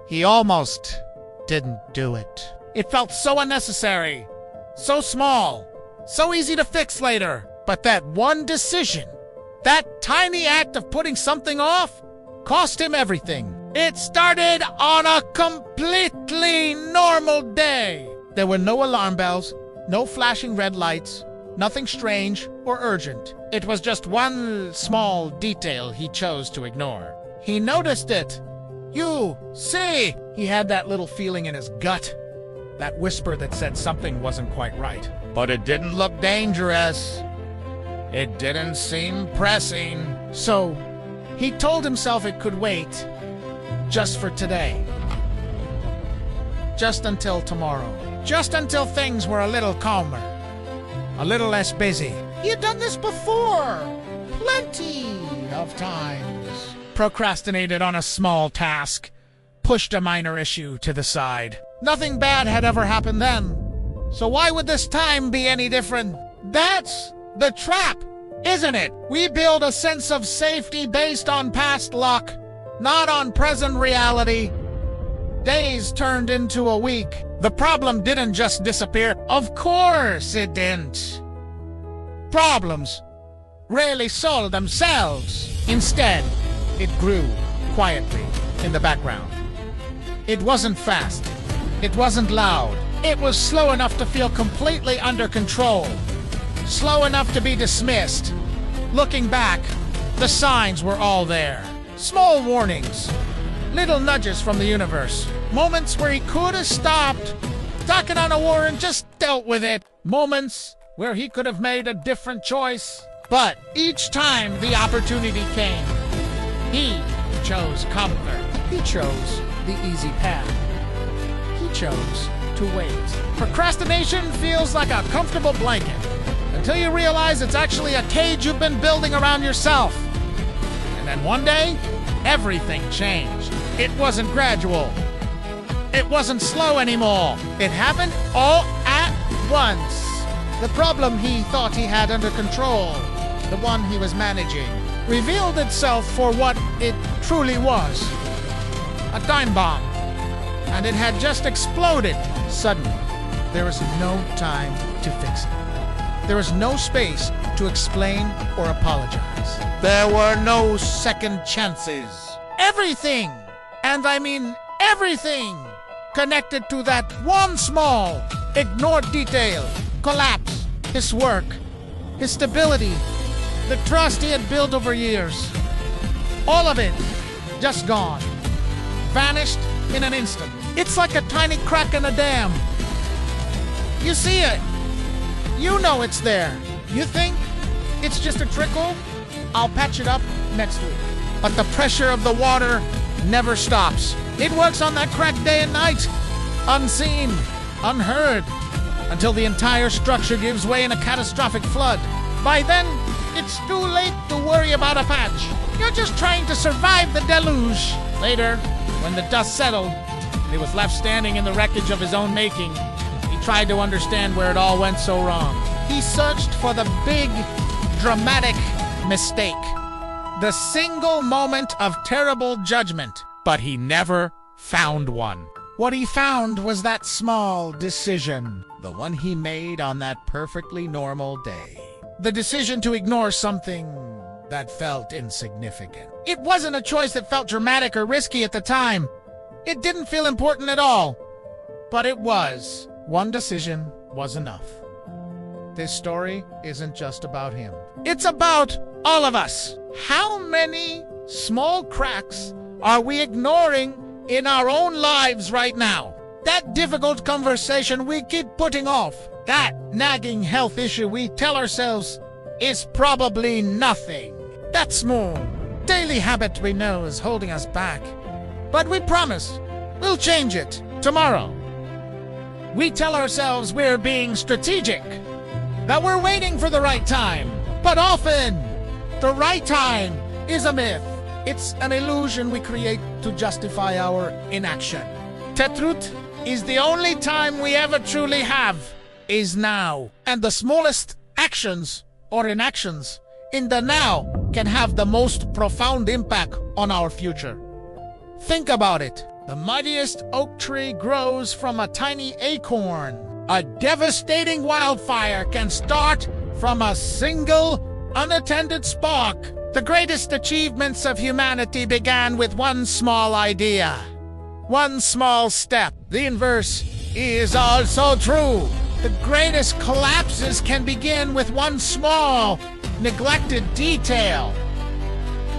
He almost didn't do it. It felt so unnecessary, so small, so easy to fix later. But that one decision, that tiny act of putting something off, cost him everything. It started on a completely normal day. There were no alarm bells, no flashing red lights, nothing strange or urgent. It was just one small detail he chose to ignore. He noticed it. You see, he had that little feeling in his gut, that whisper that said something wasn't quite right. But it didn't look dangerous. It didn't seem pressing. So he told himself it could wait, just for today. Just until tomorrow. Just until things were a little calmer, a little less busy. He had done this before, plenty of times. Procrastinated on a small task, pushed a minor issue to the side. Nothing bad had ever happened then, so why would this time be any different? That's the trap, isn't it? We build a sense of safety based on past luck, not on present reality. Days turned into a week. The problem didn't just disappear. Of course it didn't. Problems rarely solve themselves. Instead, it grew quietly in the background. It wasn't fast. It wasn't loud. It was slow enough to feel completely under control. Slow enough to be dismissed. Looking back, the signs were all there. Small warnings. Little nudges from the universe. Moments where he could have stopped, talking on a war and just dealt with it. Moments where he could have made a different choice. But each time the opportunity came, he chose comfort. He chose the easy path. He chose to wait. Procrastination feels like a comfortable blanket until you realize it's actually a cage you've been building around yourself. And then one day, everything changed. It wasn't gradual. It wasn't slow anymore. It happened all at once. The problem he thought he had under control, the one he was managing, revealed itself for what it truly was. A time bomb. And it had just exploded. Suddenly, there was no time to fix it. There was no space to explain or apologize. There were no second chances. Everything, and I mean everything, connected to that one small, ignored detail, collapsed. His work, his stability, the trust he had built over years. All of it, just gone. Vanished in an instant. It's like a tiny crack in a dam. You see it. You know it's there. You think it's just a trickle? I'll patch it up next week. But the pressure of the water never stops. It works on that crack day and night, unseen, unheard, until the entire structure gives way in a catastrophic flood. By then, it's too late to worry about a patch. You're just trying to survive the deluge. Later, when the dust settled, he was left standing in the wreckage of his own making. He tried to understand where it all went so wrong. He searched for the big, dramatic mistake. The single moment of terrible judgment. But he never found one. What he found was that small decision. The one he made on that perfectly normal day. The decision to ignore something that felt insignificant. It wasn't a choice that felt dramatic or risky at the time. It didn't feel important at all. But it was. One decision was enough. This story isn't just about him. It's about all of us. How many small cracks are we ignoring in our own lives right now? That difficult conversation we keep putting off. That nagging health issue we tell ourselves is probably nothing. That small, daily habit we know is holding us back. But we promise we'll change it tomorrow. We tell ourselves we're being strategic, that we're waiting for the right time. But often, the right time is a myth. It's an illusion we create to justify our inaction. Truth is the only time we ever truly have is now. And the smallest actions or inactions in the now can have the most profound impact on our future. Think about it. The mightiest oak tree grows from a tiny acorn. A devastating wildfire can start from a single, unattended spark. The greatest achievements of humanity began with one small idea. One small step. The inverse is also true. The greatest collapses can begin with one small, neglected detail.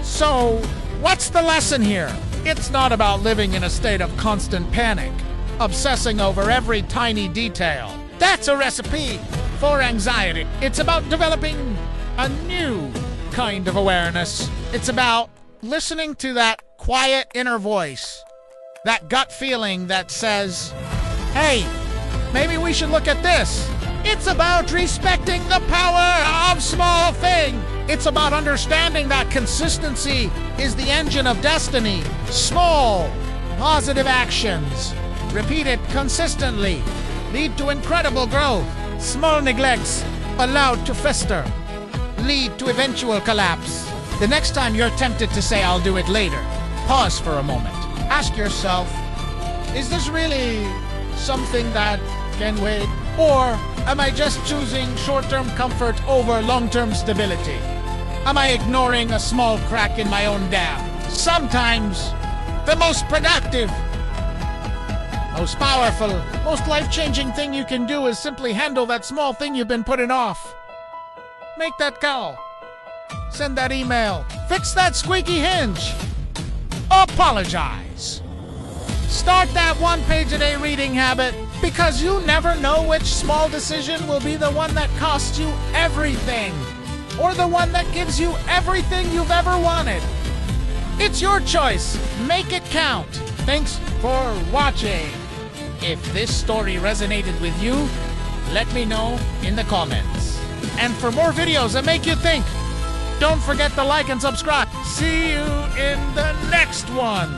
So, what's the lesson here? It's not about living in a state of constant panic, obsessing over every tiny detail. That's a recipe for anxiety. It's about developing a new kind of awareness. It's about listening to that quiet inner voice, that gut feeling that says, hey, maybe we should look at this. It's about respecting the power of small things. It's about understanding that consistency is the engine of destiny. Small, positive actions, repeated consistently, lead to incredible growth. Small neglects, allowed to fester, lead to eventual collapse. The next time you're tempted to say, I'll do it later, pause for a moment. Ask yourself, is this really something that can wait? Or am I just choosing short-term comfort over long-term stability? Am I ignoring a small crack in my own dam? Sometimes the most productive, most powerful, most life-changing thing you can do is simply handle that small thing you've been putting off. Make that call. Send that email. Fix that squeaky hinge. Apologize. Start that one-page-a-day reading habit, because you never know which small decision will be the one that costs you everything, or the one that gives you everything you've ever wanted. It's your choice. Make it count. Thanks for watching. If this story resonated with you, let me know in the comments. And for more videos that make you think, don't forget to like and subscribe. See you in the next one.